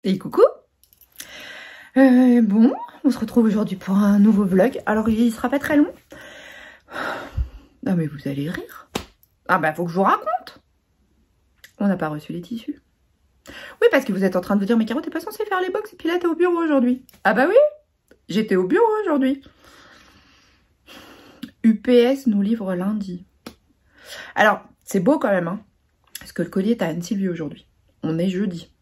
Et coucou. Bon, on se retrouve aujourd'hui pour un nouveau vlog. Alors il sera pas très long. Non mais vous allez rire. Ah bah faut que je vous raconte. On n'a pas reçu les tissus. Oui parce que vous êtes en train de vous dire mais Caro t'es pas censée faire les box et puis là t'es au bureau aujourd'hui. Ah bah oui, j'étais au bureau aujourd'hui. UPS nous livre lundi. Alors c'est beau quand même hein. Parce que le colis est à Anne-Sylvieux aujourd'hui. On est jeudi.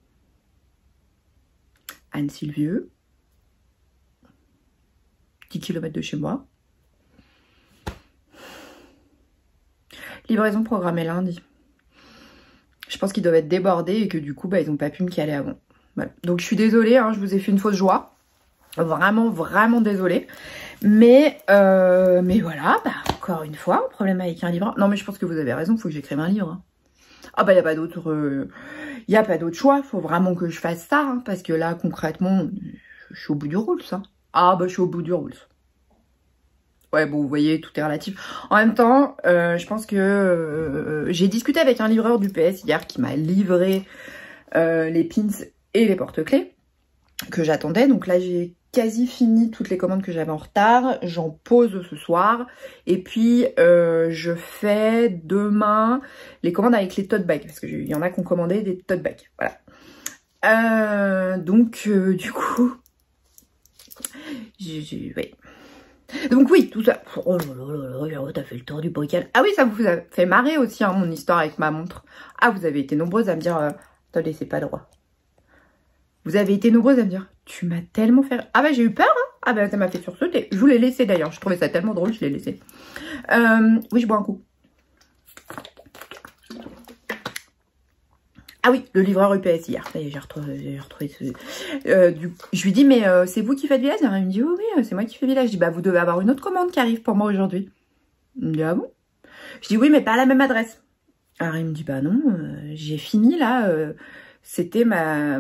Anne-Sylvieux, 10 km de chez moi. Livraison programmée lundi. Je pense qu'ils doivent être débordés et que du coup, bah, ils n'ont pas pu me caler avant. Voilà. Donc je suis désolée, hein, je vous ai fait une fausse joie. Vraiment, vraiment désolée. Mais voilà, bah, encore une fois, problème avec un livre. Non mais je pense que vous avez raison, il faut que j'écrive un livre. Hein. Ah bah il n'y a pas d'autre... Il n'y a pas d'autre choix, il faut vraiment que je fasse ça, hein, parce que là, concrètement, je suis au bout du rules, ça. Ah, bah, je suis au bout du rules. Ouais, bon, vous voyez, tout est relatif. En même temps, je pense que j'ai discuté avec un livreur d'UPS hier qui m'a livré les pins et les porte-clés que j'attendais. Donc là, j'ai quasi fini toutes les commandes que j'avais en retard. J'en pose ce soir. Et puis, je fais demain les commandes avec les tote bags. Parce qu'il y en a qui ont commandé des tote bags. Voilà. Donc, du coup... Oui. Donc oui, tout ça... Oh là là, t'as fait le tour du brical. Ah oui, ça vous a fait marrer aussi, hein, mon histoire avec ma montre. Ah, vous avez été nombreuses à me dire... Attendez, c'est pas droit. Vous avez été nombreuses à me dire, tu m'as tellement fait... Ah bah j'ai eu peur, hein. Ah bah ça m'a fait sursauter. Je vous l'ai laissé d'ailleurs, je trouvais ça tellement drôle, je l'ai laissé. Oui, je bois un coup. Ah oui, le livreur UPS hier, ça y est, j'ai retrouvé ce... je lui dis, mais c'est vous qui faites village? Il me dit, oui, oui, c'est moi qui fais village. Je dis, bah vous devez avoir une autre commande qui arrive pour moi aujourd'hui. Il me dit, ah bon? Je dis, oui, mais pas à la même adresse. Alors il me dit, bah non, j'ai fini là, c'était ma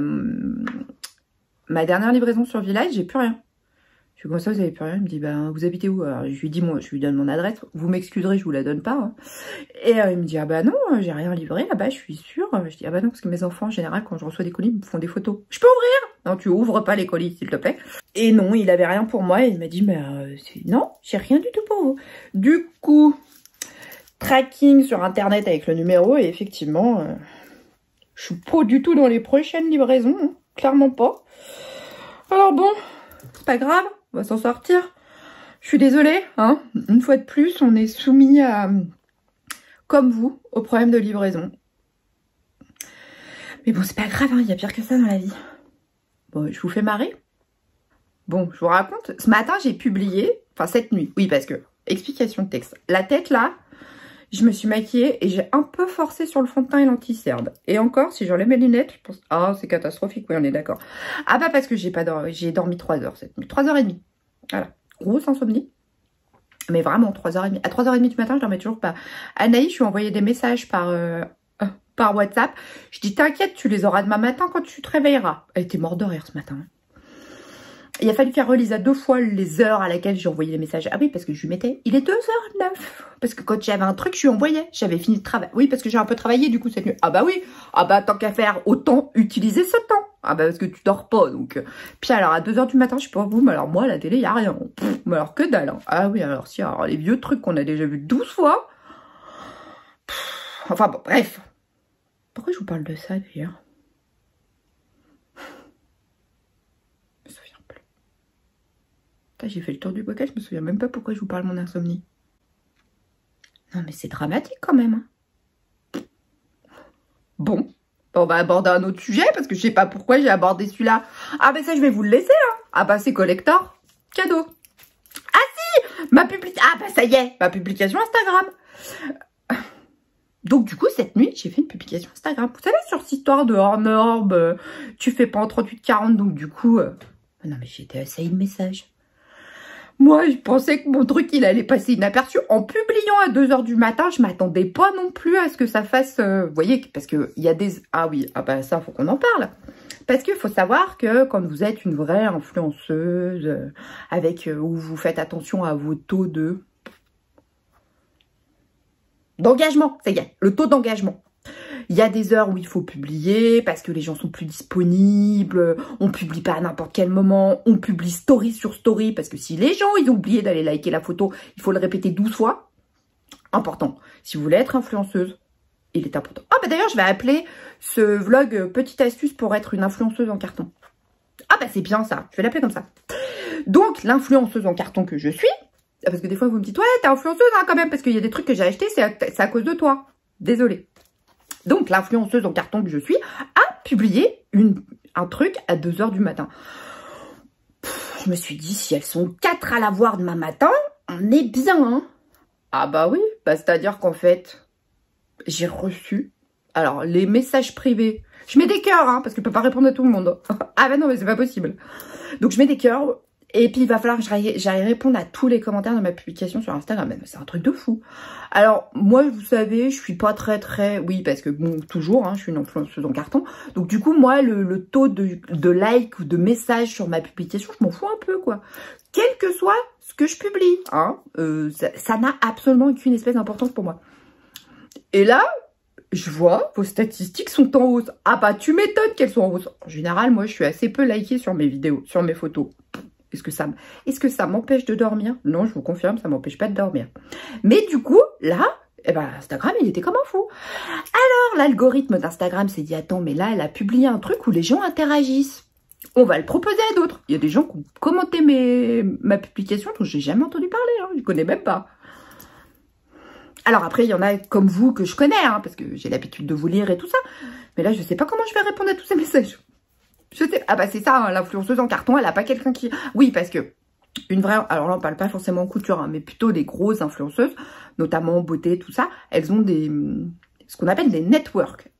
dernière livraison sur village, j'ai plus rien. Je dis, comment ça, vous avez plus rien? Il me dit, bah, vous habitez où? Alors, je lui dis, moi, je lui donne mon adresse. Vous m'excuserez, je vous la donne pas. Hein. Et il me dit, ah bah non, j'ai rien livré là-bas, je suis sûre. Je dis, ah bah non, parce que mes enfants, en général, quand je reçois des colis, ils me font des photos. Je peux ouvrir? Non, tu ouvres pas les colis, s'il te plaît. Et non, il avait rien pour moi. Et il m'a dit, mais non, j'ai rien du tout pour vous. Du coup, tracking sur Internet avec le numéro. Et effectivement, je suis pas du tout dans les prochaines livraisons. Hein, clairement pas. Alors bon, c'est pas grave. On va s'en sortir. Je suis désolée, hein. Une fois de plus, on est soumis à, comme vous, au problème de livraison. Mais bon, c'est pas grave, hein. Il y a pire que ça dans la vie. Bon, je vous fais marrer. Bon, je vous raconte. Ce matin, j'ai publié, enfin cette nuit, oui, parce que, explication de texte. La tête, là, je me suis maquillée et j'ai un peu forcé sur le fond de teint et l'anti-cerne. Et encore, si j'enlève mes lunettes, je pense... Ah, c'est catastrophique, oui, on est d'accord. Ah bah parce que j'ai dormi 3 heures cette nuit. 3h30. Voilà. Grosse insomnie. Mais vraiment, 3h30. À 3h30 du matin, je dormais toujours pas. Anaïs, je lui ai envoyé des messages par WhatsApp. Je dis, t'inquiète, tu les auras demain matin quand tu te réveilleras. Elle était morte de rire ce matin. Il a fallu qu'elle relise à 2 fois les heures à laquelle j'ai envoyé les messages. Ah oui, parce que je lui mettais, il est 2h09. Parce que quand j'avais un truc, je lui envoyais. J'avais fini de travailler. Oui, parce que j'ai un peu travaillé du coup cette nuit. Ah bah oui. Ah bah tant qu'à faire, autant utiliser ce temps. Ah bah parce que tu dors pas donc. Puis alors à 2h du matin, je sais pas vous, mais alors moi à la télé, il n'y a rien. Pff, mais alors que dalle. Hein. Ah oui, alors si, alors les vieux trucs qu'on a déjà vus 12 fois. Pff, enfin bon, bref. Pourquoi je vous parle de ça d'ailleurs? J'ai fait le tour du bocal, je me souviens même pas pourquoi je vous parle de mon insomnie. Non mais c'est dramatique quand même. Hein. Bon, on va aborder un autre sujet parce que je sais pas pourquoi j'ai abordé celui-là. Ah bah ça je vais vous le laisser hein. Ah bah c'est collector, cadeau. Ah si, ma publication. Ah bah ça y est, ma publication Instagram. Donc du coup cette nuit j'ai fait une publication Instagram. Vous savez sur cette histoire de hors norme, tu fais pas en 38-40 donc du coup... Non mais j'ai été assaillie de messages. Moi, je pensais que mon truc, il allait passer inaperçu. En publiant à 2h du matin, je m'attendais pas non plus à ce que ça fasse... vous voyez, parce que il y a des... Ah oui, ah bah ça, faut qu'on en parle. Parce qu'il faut savoir que quand vous êtes une vraie influenceuse, où vous faites attention à vos taux d'engagement, ça y est, le taux d'engagement. Il y a des heures où il faut publier parce que les gens sont plus disponibles, on publie pas à n'importe quel moment, on publie story sur story parce que si les gens, ils ont oublié d'aller liker la photo, il faut le répéter 12 fois. Important. Si vous voulez être influenceuse, il est important. Ah bah d'ailleurs, je vais appeler ce vlog petite astuce pour être une influenceuse en carton. Ah bah c'est bien ça, je vais l'appeler comme ça. Donc, l'influenceuse en carton que je suis, parce que des fois vous me dites, ouais, t'es influenceuse hein, quand même, parce qu'il y a des trucs que j'ai achetés, c'est à cause de toi. Désolée. Donc, l'influenceuse en carton que je suis a publié un truc à 2 h du matin. Je me suis dit, si elles sont 4 à la voir demain matin, on est bien, hein. Ah bah oui, bah c'est-à-dire qu'en fait, j'ai reçu, alors, les messages privés. Je mets des cœurs, hein, parce que je peux pas répondre à tout le monde. Ah bah non, mais c'est pas possible. Donc, je mets des cœurs. Et puis, il va falloir que j'aille répondre à tous les commentaires de ma publication sur Instagram. C'est un truc de fou. Alors, moi, vous savez, je suis pas très... Oui, parce que, bon, toujours, hein, je suis une influenceuse en carton. Donc, du coup, moi, le taux de like ou de messages sur ma publication, je m'en fous un peu, quoi. Quel que soit ce que je publie, hein, ça n'a absolument aucune espèce d'importance pour moi. Et là, je vois, vos statistiques sont en hausse. Ah bah, tu m'étonnes qu'elles soient en hausse. En général, moi, je suis assez peu likée sur mes vidéos, sur mes photos. Est-ce que ça m'empêche de dormir? Non, je vous confirme, ça m'empêche pas de dormir. Mais du coup, là, eh ben, Instagram, il était comme un fou. Alors, l'algorithme d'Instagram s'est dit, attends, mais là, elle a publié un truc où les gens interagissent. On va le proposer à d'autres. Il y a des gens qui ont commenté ma publication dont j'ai jamais entendu parler, hein, je connais même pas. Alors après, il y en a comme vous que je connais, hein, parce que j'ai l'habitude de vous lire et tout ça. Mais là, je sais pas comment je vais répondre à tous ces messages. Je sais, ah bah c'est ça, hein, l'influenceuse en carton, elle a pas quelqu'un qui... Oui, parce que une vraie... Alors là, on parle pas forcément en couture, hein, mais plutôt des grosses influenceuses, notamment en beauté, tout ça. Elles ont ce qu'on appelle des networks.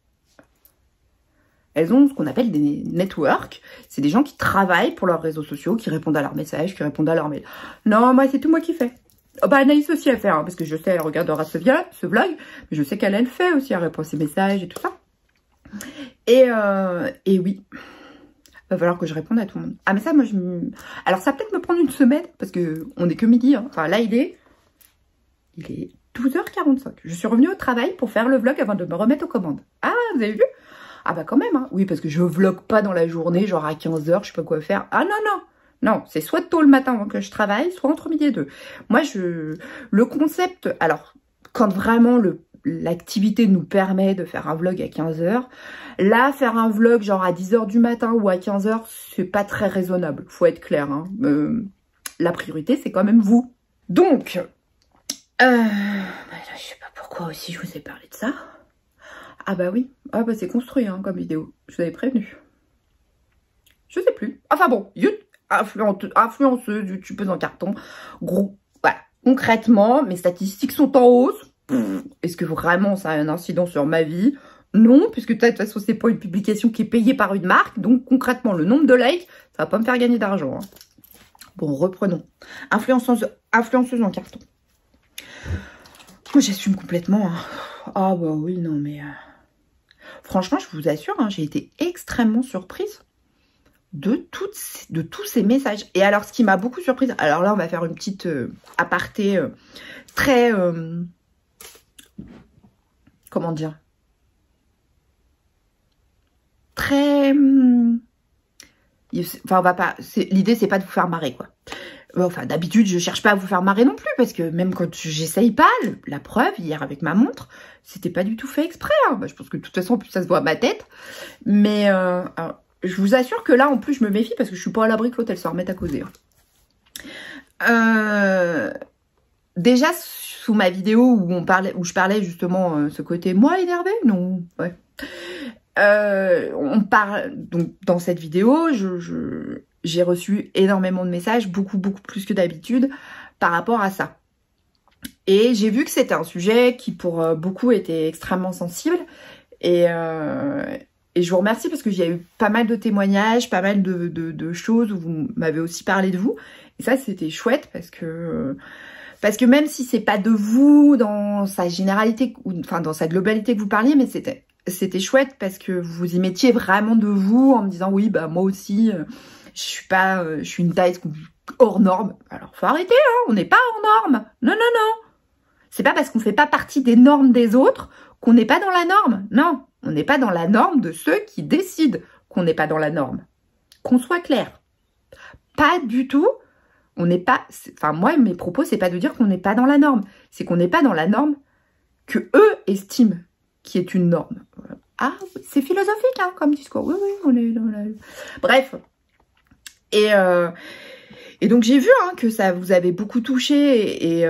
Elles ont ce qu'on appelle des networks. C'est des gens qui travaillent pour leurs réseaux sociaux, qui répondent à leurs messages, qui répondent à leurs mails. Non, moi, c'est tout moi qui fais. Oh, bah Anaïs aussi à faire, hein, parce que je sais, elle regardera ce vlog, mais je sais qu'elle le fait aussi, elle répond à ses messages et tout ça. Et oui... Va falloir que je réponde à tout le monde. Ah mais ça, moi, alors ça va peut-être me prendre une semaine, parce que on est que midi. Hein. Enfin là, il est 12h45. Je suis revenue au travail pour faire le vlog avant de me remettre aux commandes. Ah, vous avez vu? Ah bah quand même, hein. Oui, parce que je vlog pas dans la journée, genre à 15h, je sais pas quoi faire. Ah non, non. Non, c'est soit tôt le matin avant que je travaille, soit entre midi et 2. Moi, le concept... Alors, quand vraiment l'activité nous permet de faire un vlog à 15h. Là, faire un vlog genre à 10h du matin ou à 15h, c'est pas très raisonnable. Faut être clair. Hein. La priorité, c'est quand même vous. Donc, je sais pas pourquoi aussi je vous ai parlé de ça. Ah bah oui. Ah bah c'est construit hein, comme vidéo. Je vous avais prévenu. Je sais plus. Enfin bon, influenceuse, youtubeuse en carton. Gros, voilà. Concrètement, mes statistiques sont en hausse. Est-ce que vraiment ça a un incident sur ma vie? Non, puisque de toute façon, c'est pas une publication qui est payée par une marque. Donc, concrètement, le nombre de likes, ça va pas me faire gagner d'argent. Hein. Bon, reprenons. Influenceuse en carton. Moi, j'assume complètement. Hein. Ah bah oui, non, mais... Franchement, je vous assure, hein, j'ai été extrêmement surprise de tous ces messages. Et alors, ce qui m'a beaucoup surprise... Alors là, on va faire une petite aparté très... comment dire, très... Enfin, on va pas... L'idée, c'est pas de vous faire marrer, quoi. Enfin, d'habitude, je cherche pas à vous faire marrer non plus, parce que même quand j'essaye pas, la preuve, hier avec ma montre, c'était pas du tout fait exprès. Hein. Bah, je pense que de toute façon, en plus, ça se voit à ma tête. Mais alors, je vous assure que là, en plus, je me méfie, parce que je suis pas à l'abri que l'autre, elle se remette à causer. Hein. Déjà, sous ma vidéo où je parlais justement ce côté moi énervé, non, ouais. On parle donc dans cette vidéo, j'ai reçu énormément de messages, beaucoup plus que d'habitude par rapport à ça. Et j'ai vu que c'était un sujet qui pour beaucoup était extrêmement sensible et je vous remercie parce que j'ai eu pas mal de témoignages, pas mal de choses où vous m'avez aussi parlé de vous et ça c'était chouette parce que même si c'est pas de vous dans sa généralité, enfin dans sa globalité que vous parliez, mais c'était chouette parce que vous y mettiez vraiment de vous en me disant oui bah moi aussi je suis une taille hors norme. Alors faut arrêter hein, on n'est pas hors norme. Non non non. C'est pas parce qu'on fait pas partie des normes des autres qu'on n'est pas dans la norme. Non, On n'est pas dans la norme de ceux qui décident qu'on n'est pas dans la norme. Qu'on soit clair. Pas du tout. On n'est pas... Enfin, moi, mes propos, c'est pas de dire qu'on n'est pas dans la norme. C'est qu'on n'est pas dans la norme que eux estiment qui est une norme. Ah, c'est philosophique, hein, comme discours. Oui, oui, on est dans la... Bref. Et donc, j'ai vu hein, que ça vous avait beaucoup touché.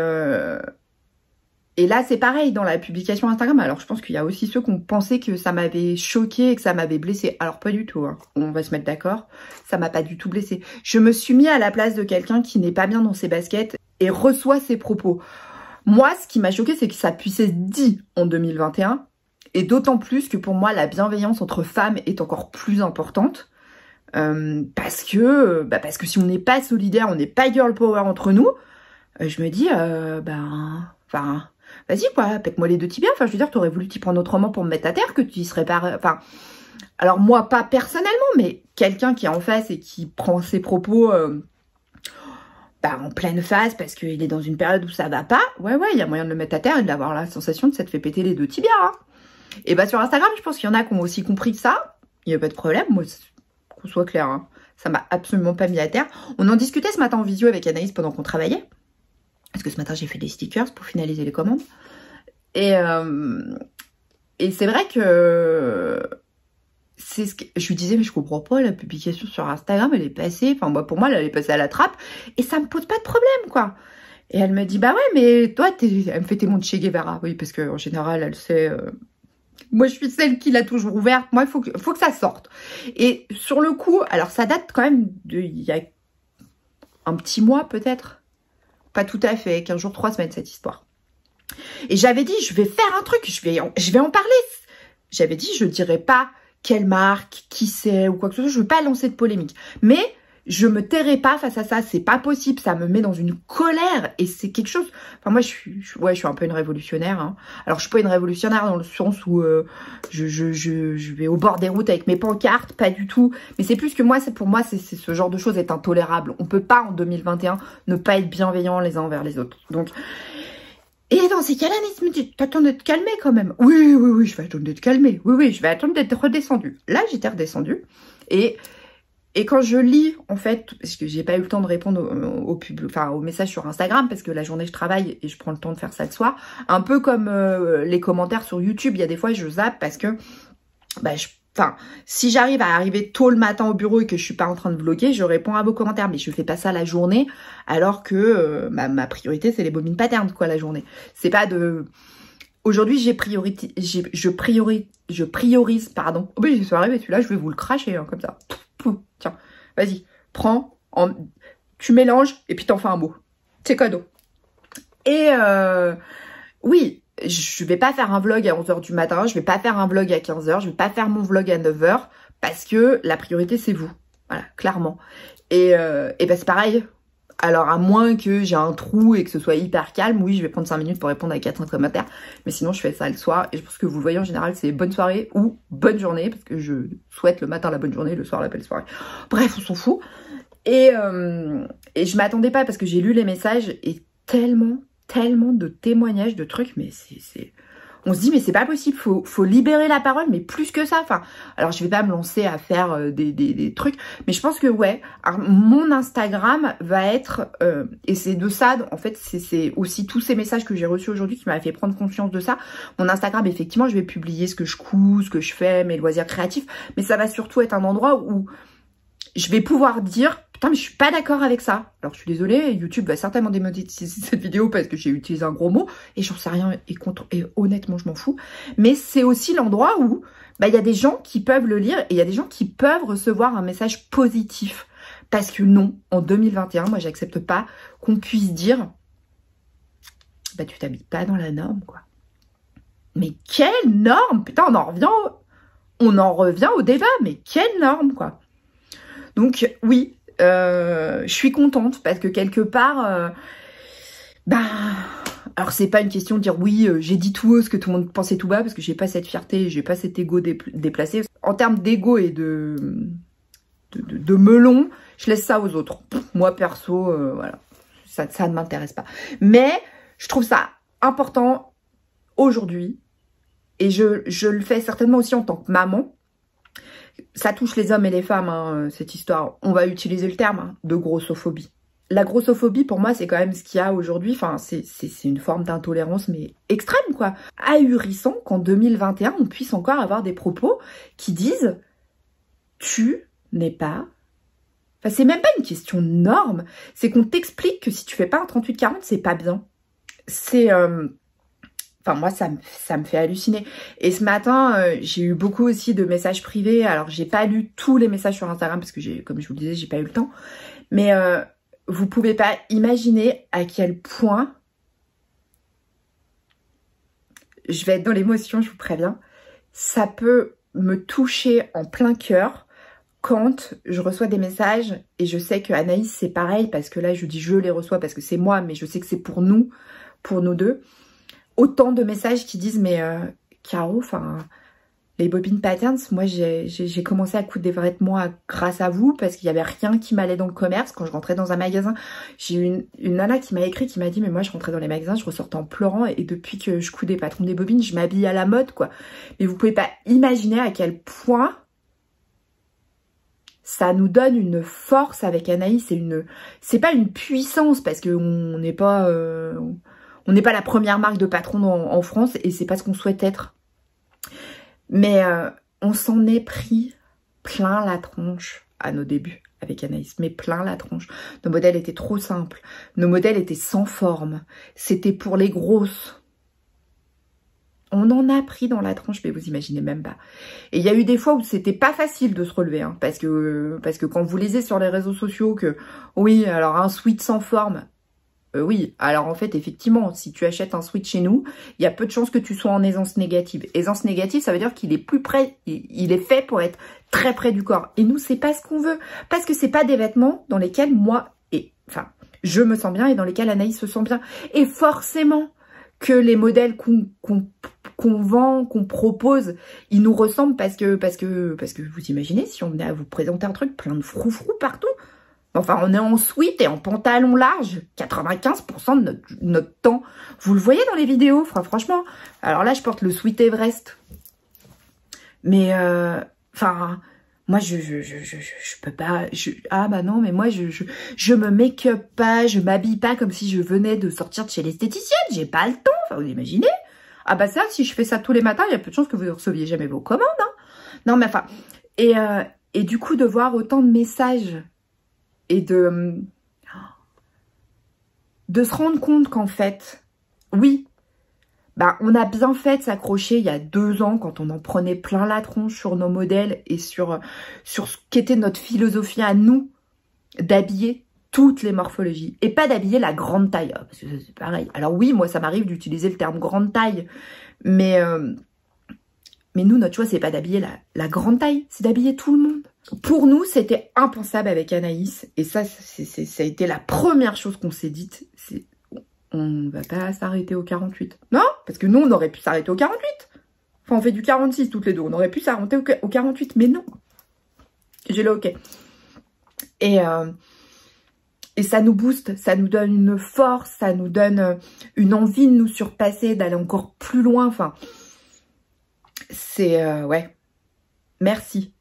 Et là, c'est pareil dans la publication Instagram. Alors, je pense qu'il y a aussi ceux qui ont pensé que ça m'avait choqué et que ça m'avait blessé. Alors, pas du tout. Hein. On va se mettre d'accord. Ça m'a pas du tout blessé. Je me suis mis à la place de quelqu'un qui n'est pas bien dans ses baskets et reçoit ses propos. Moi, ce qui m'a choqué, c'est que ça puisse être dit en 2021. Et d'autant plus que pour moi, la bienveillance entre femmes est encore plus importante. Parce que si on n'est pas solidaire, on n'est pas girl power entre nous, je me dis, vas-y quoi, pète-moi les deux tibias. Enfin, je veux dire, t'aurais voulu t'y prendre autrement pour me mettre à terre que tu y serais pas... Enfin, alors moi, pas personnellement, mais quelqu'un qui est en face et qui prend ses propos en pleine face parce qu'il est dans une période où ça va pas, ouais, il y a moyen de le mettre à terre et d'avoir la sensation que ça te fait péter les deux tibias. Hein. Et sur Instagram, je pense qu'il y en a qui ont aussi compris ça. Il n'y a pas de problème, moi, qu'on soit clair, hein. Ça m'a absolument pas mis à terre. On en discutait ce matin en visio avec Anaïs pendant qu'on travaillait. Parce que ce matin, j'ai fait des stickers pour finaliser les commandes. Et c'est vrai que... c'est ce que je lui disais, mais je comprends pas, la publication sur Instagram, elle est passée... Enfin, moi, pour moi, elle est passée à la trappe. Et ça me pose pas de problème, quoi. Et elle me dit, bah ouais, mais toi, elle me fait tes montres chez Guevara. Oui, parce qu'en général, elle sait... Moi, je suis celle qui l'a toujours ouverte. Moi, il faut que ça sorte. Et sur le coup, alors ça date quand même il y a un petit mois, peut-être. Pas tout à fait, 15 jours, 3 semaines, cette histoire. Et j'avais dit, je vais faire un truc, je vais en parler. J'avais dit, je ne dirai pas quelle marque, qui c'est ou quoi que ce soit. Je ne veux pas lancer de polémique. Mais je me tairai pas face à ça. C'est pas possible. Ça me met dans une colère. Et c'est quelque chose... Enfin, moi, je suis un peu une révolutionnaire. Hein. Alors, je suis pas une révolutionnaire dans le sens où je vais au bord des routes avec mes pancartes. Pas du tout. Mais c'est plus que moi, pour moi, c'est ce genre de choses est intolérable. On peut pas, en 2021, ne pas être bienveillant les uns envers les autres. Donc... Et dans ces cas-là, Nice me dit, t'attends d'être calmée quand même. Oui, je vais attendre d'être calmée. Oui, je vais attendre d'être redescendue. Là, j'étais redescendue. Et quand je lis, en fait, parce que j'ai pas eu le temps de répondre aux messages sur Instagram, parce que la journée je travaille et je prends le temps de faire ça le soir, un peu comme les commentaires sur YouTube, il y a des fois je zappe parce que, si j'arrive à arriver tôt le matin au bureau et que je suis pas en train de vlogger, je réponds à vos commentaires, mais je fais pas ça la journée, alors que ma priorité c'est les bobines paternes, quoi, la journée. C'est pas de... Aujourd'hui, je priorise, pardon. Oh, mais c'est arrivé, celui-là, je vais vous le cracher, hein, comme ça. Tiens, vas-y, prends, tu mélanges et puis t'en fais un mot. C'est cadeau. Et oui, je vais pas faire un vlog à 11 h du matin, je vais pas faire un vlog à 15 h, je vais pas faire mon vlog à 9 h parce que la priorité c'est vous. Voilà, clairement. Et c'est pareil. Alors, à moins que j'ai un trou et que ce soit hyper calme, oui, je vais prendre 5 minutes pour répondre à 4 commentaires. Mais sinon, je fais ça le soir. Et je pense que vous le voyez en général, c'est bonne soirée ou bonne journée. Parce que je souhaite le matin la bonne journée, le soir la belle soirée. Bref, on s'en fout. Et je m'attendais pas parce que j'ai lu les messages et tellement de témoignages, de trucs. Mais c'est... On se dit, mais c'est pas possible, faut libérer la parole, mais plus que ça. Enfin, alors je vais pas me lancer à faire des trucs, mais je pense que ouais, mon Instagram va être, et c'est de ça, en fait, c'est aussi tous ces messages que j'ai reçus aujourd'hui qui m'avaient fait prendre conscience de ça. Mon Instagram, effectivement, je vais publier ce que je couds, ce que je fais, mes loisirs créatifs, mais ça va surtout être un endroit où je vais pouvoir dire, putain, mais je suis pas d'accord avec ça. Alors, je suis désolée, YouTube va certainement démonétiser cette vidéo parce que j'ai utilisé un gros mot et j'en sais rien et honnêtement, je m'en fous. Mais c'est aussi l'endroit où il y a des gens qui peuvent le lire et il y a des gens qui peuvent recevoir un message positif. Parce que non, en 2021, moi, j'accepte pas qu'on puisse dire, tu t'habilles pas dans la norme, quoi. Mais quelle norme? Putain, on en revient au débat, mais quelle norme, quoi. Donc, oui, je suis contente parce que quelque part, alors c'est pas une question de dire oui, j'ai dit tout haut ce que tout le monde pensait tout bas parce que j'ai pas cette fierté, j'ai pas cet ego déplacé. En termes d'ego et de melon, je laisse ça aux autres. Moi, perso, voilà, ça ne m'intéresse pas. Mais je trouve ça important aujourd'hui et je le fais certainement aussi en tant que maman. Ça touche les hommes et les femmes, hein, cette histoire. On va utiliser le terme hein, de grossophobie. La grossophobie, pour moi, c'est quand même ce qu'il y a aujourd'hui. Enfin, c'est une forme d'intolérance, mais extrême, quoi. Ahurissant qu'en 2021, on puisse encore avoir des propos qui disent « tu n'es pas ». Enfin, c'est même pas une question de norme. C'est qu'on t'explique que si tu fais pas un 38-40, c'est pas bien. C'est... Enfin, moi, ça me fait halluciner. Et ce matin, j'ai eu beaucoup aussi de messages privés. Alors, j'ai pas lu tous les messages sur Instagram parce que, comme je vous le disais, j'ai pas eu le temps. Mais vous pouvez pas imaginer à quel point... Je vais être dans l'émotion, je vous préviens. Ça peut me toucher en plein cœur quand je reçois des messages. Et je sais que Anaïs, c'est pareil. Parce que là, je dis je les reçois parce que c'est moi. Mais je sais que c'est pour nous deux. Autant de messages qui disent, mais Caro, enfin, les bobines patterns, moi j'ai commencé à coudre des vêtements grâce à vous parce qu'il n'y avait rien qui m'allait dans le commerce. Quand je rentrais dans un magasin, j'ai eu une nana qui m'a écrit, qui m'a dit, mais moi je rentrais dans les magasins, je ressortais en pleurant et depuis que je couds des patrons des bobines, je m'habille à la mode, quoi. Mais vous pouvez pas imaginer à quel point ça nous donne une force avec Anaïs. C'est pas une puissance parce qu'on n'est pas... on n'est pas la première marque de patron en France et c'est pas ce qu'on souhaite être. Mais on s'en est pris plein la tronche à nos débuts avec Anaïs. Mais plein la tronche. Nos modèles étaient trop simples. Nos modèles étaient sans forme. C'était pour les grosses. On en a pris dans la tronche, mais vous imaginez même pas. Et il y a eu des fois où c'était pas facile de se relever. Hein, parce que quand vous lisez sur les réseaux sociaux que, oui, alors un sweat sans forme... oui, alors en fait, effectivement, si tu achètes un sweat chez nous, il y a peu de chances que tu sois en aisance négative. Aisance négative, ça veut dire qu'il est plus près, il est fait pour être très près du corps. Et nous, c'est pas ce qu'on veut. Parce que c'est pas des vêtements dans lesquels moi, je me sens bien et dans lesquels Anaïs se sent bien. Et forcément que les modèles qu'on vend, qu'on propose, ils nous ressemblent parce que vous imaginez, si on venait à vous présenter un truc plein de froufrous partout, enfin, on est en sweat et en pantalon large, 95% de notre temps. Vous le voyez dans les vidéos, franchement. Alors là, je porte le sweat Everest. Mais, enfin, moi, je peux pas... ah bah non, mais moi, je me make-up pas, je m'habille pas comme si je venais de sortir de chez l'esthéticienne. J'ai pas le temps, enfin, vous imaginez? Ah bah ça, si je fais ça tous les matins, il y a peu de chances que vous ne receviez jamais vos commandes. Hein. Non, mais enfin... Et du coup, de voir autant de messages... Et de se rendre compte qu'en fait, oui, bah on a bien fait de s'accrocher il y a 2 ans quand on en prenait plein la tronche sur nos modèles et sur ce qu'était notre philosophie à nous, d'habiller toutes les morphologies et pas d'habiller la grande taille. Parce que c'est pareil. Alors oui, moi ça m'arrive d'utiliser le terme grande taille, mais nous, notre choix, c'est pas d'habiller la grande taille, c'est d'habiller tout le monde. Pour nous, c'était impensable avec Anaïs. Et ça, ça a été la première chose qu'on s'est dite. On ne va pas s'arrêter au 48. Non, parce que nous, on aurait pu s'arrêter au 48. Enfin, on fait du 46 toutes les deux. On aurait pu s'arrêter au 48. Mais non. J'ai le OK. Et ça nous booste. Ça nous donne une force. Ça nous donne une envie de nous surpasser, d'aller encore plus loin. Enfin, c'est... ouais. Merci.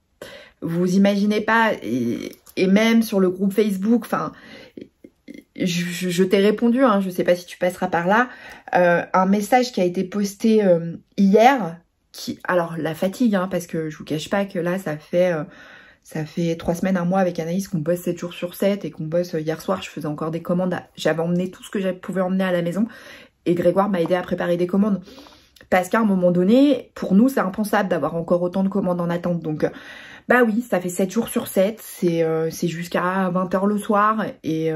Vous imaginez pas, et même sur le groupe Facebook, enfin, je t'ai répondu, hein, je sais pas si tu passeras par là, un message qui a été posté hier, alors la fatigue, hein, parce que je vous cache pas que là, ça fait 3 semaines, 1 mois avec Anaïs qu'on bosse 7 jours sur 7 et qu'on bosse hier soir, je faisais encore des commandes, j'avais emmené tout ce que je pouvais emmener à la maison et Grégoire m'a aidé à préparer des commandes. Parce qu'à un moment donné, pour nous, c'est impensable d'avoir encore autant de commandes en attente. Donc, bah oui, ça fait 7 jours sur 7. C'est jusqu'à 20 h le soir. Et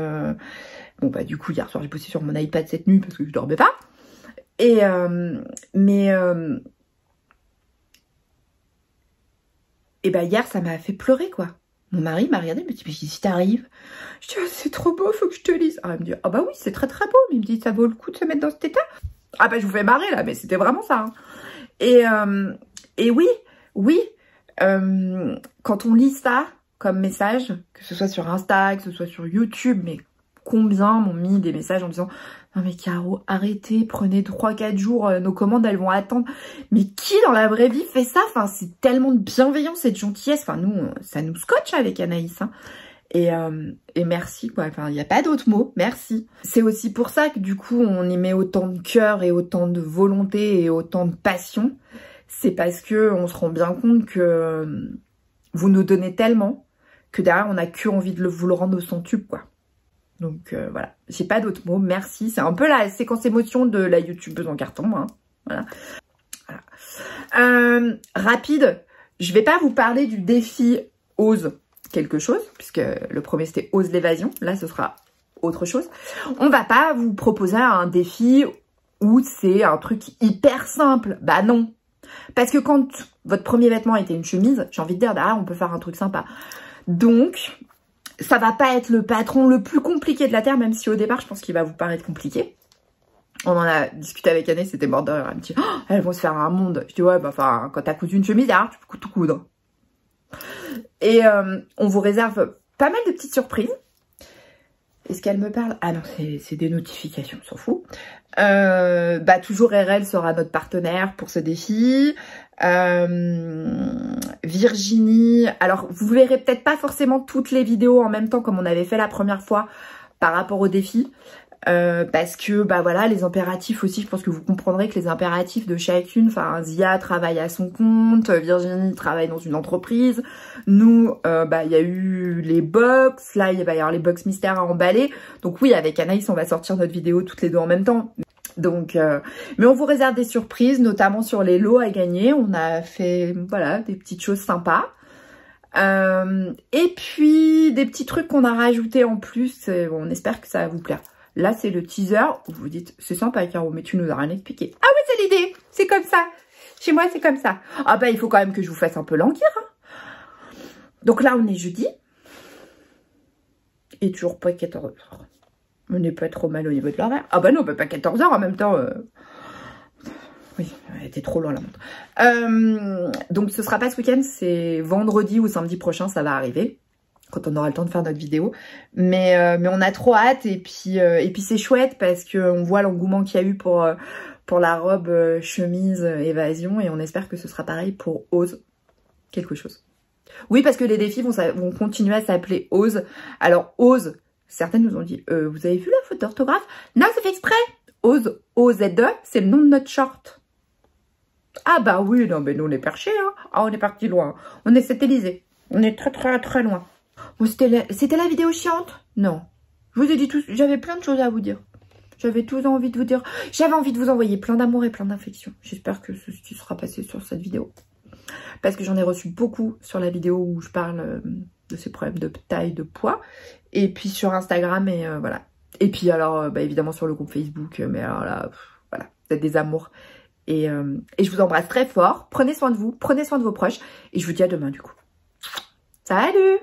bon, bah du coup, hier soir, j'ai bossé sur mon iPad cette nuit parce que je dormais pas. Et bah hier, ça m'a fait pleurer, quoi. Mon mari m'a regardé, il me dit, mais si t'arrives? Je dis, oh, c'est trop beau, faut que je te lise. Ah, il me dit, ah bah oui, c'est très très beau. Mais il me dit, ça vaut le coup de se mettre dans cet état? Ah bah je vous fais marrer là, mais c'était vraiment ça. Hein. Et oui, quand on lit ça comme message, que ce soit sur Insta, que ce soit sur YouTube, mais combien m'ont mis des messages en disant « Non mais Caro, arrêtez, prenez 3-4 jours, nos commandes elles vont attendre. » Mais qui dans la vraie vie fait ça? Enfin, c'est tellement de bienveillance et de gentillesse. Enfin, nous, ça nous scotche avec Anaïs. Hein. Et merci, quoi. Enfin, il n'y a pas d'autre mot. Merci. C'est aussi pour ça que du coup, on y met autant de cœur et autant de volonté et autant de passion. C'est parce que on se rend bien compte que vous nous donnez tellement que derrière, on n'a que envie de vous le rendre au centuple, quoi. Donc voilà, j'ai pas d'autres mots, merci. C'est un peu la séquence émotion de la youtubeuse en carton, hein. Voilà. Rapide, je vais pas vous parler du défi Ose quelque chose, puisque le premier c'était Ose l'évasion, là ce sera autre chose. On va pas vous proposer un défi où c'est un truc hyper simple, bah non. Parce que quand votre premier vêtement était une chemise, j'ai envie de dire, derrière on peut faire un truc sympa. Donc... ça va pas être le patron le plus compliqué de la Terre, même si au départ, je pense qu'il va vous paraître compliqué. On en a discuté avec Anne, c'était mort de rire. Elle me dit, oh, elles vont se faire un monde. Je dis, ouais, bah, enfin, quand t'as cousu une chemise, derrière, tu peux tout coudre. Et on vous réserve pas mal de petites surprises. Est-ce qu'elle me parle? Ah non, c'est des notifications, on s'en fout. Bah, toujours RL sera notre partenaire pour ce défi. Virginie, alors vous verrez peut-être pas forcément toutes les vidéos en même temps comme on avait fait la première fois par rapport au défi. Parce que bah voilà, les impératifs aussi, je pense que vous comprendrez que les impératifs de chacune, enfin Zia travaille à son compte, Virginie travaille dans une entreprise, nous bah il y a eu les box, là il va y avoir les box mystères à emballer, donc oui avec Anaïs on va sortir notre vidéo toutes les deux en même temps. Donc, mais on vous réserve des surprises, notamment sur les lots à gagner. On a fait, voilà, des petites choses sympas. Et puis, des petits trucs qu'on a rajoutés en plus. On espère que ça va vous plaire. Là, c'est le teaser où vous dites, c'est sympa, Caro, mais tu nous as rien expliqué. Ah oui, c'est l'idée. C'est comme ça. Chez moi, c'est comme ça. Ah bah, il faut quand même que je vous fasse un peu languir. Hein. Donc là, on est jeudi. Et toujours pas 14 h. On n'est pas trop mal au niveau de l'horaire. Ah bah non, bah pas 14 h en même temps. Oui, elle était trop loin la montre. Donc ce sera pas ce week-end, c'est vendredi ou samedi prochain, ça va arriver. Quand on aura le temps de faire notre vidéo. Mais on a trop hâte et puis c'est chouette parce qu'on voit l'engouement qu'il y a eu pour la robe chemise évasion et on espère que ce sera pareil pour Ose quelque chose. Oui, parce que les défis vont continuer à s'appeler Ose. Alors Ose... certaines nous ont dit, vous avez vu la faute d'orthographe? Non, c'est fait exprès. Ose, O-Z-E, c'est le nom de notre short. Ah bah oui, non, mais nous on est perchés, hein. Ah, on est parti loin. On est satellisés. On est très très très loin. Bon, c'était la vidéo chiante? Non. Je vous ai dit tout, j'avais plein de choses à vous dire. J'avais tout envie de vous dire. J'avais envie de vous envoyer plein d'amour et plein d'affection. J'espère que ceci sera passé sur cette vidéo. Parce que j'en ai reçu beaucoup sur la vidéo où je parle de ces problèmes de taille, de poids. Et puis sur Instagram, et voilà. Et puis alors, bah, évidemment sur le groupe Facebook. Mais alors là, voilà, vous êtes des amours. Et je vous embrasse très fort. Prenez soin de vous, prenez soin de vos proches. Et je vous dis à demain du coup. Salut!